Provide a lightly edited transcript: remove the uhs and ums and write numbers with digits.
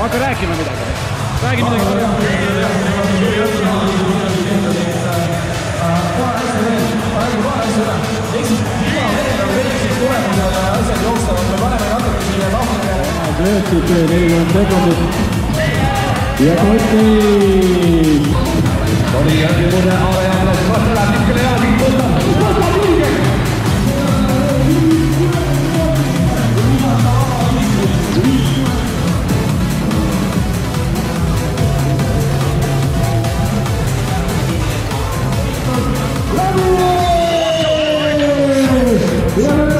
hakka rääkima midagi. Räägi midagi. Löötsid 40 sekundit ja Kotti oli järgmine alajaones vastas läheb niskele jaasi Kotta liige läbi!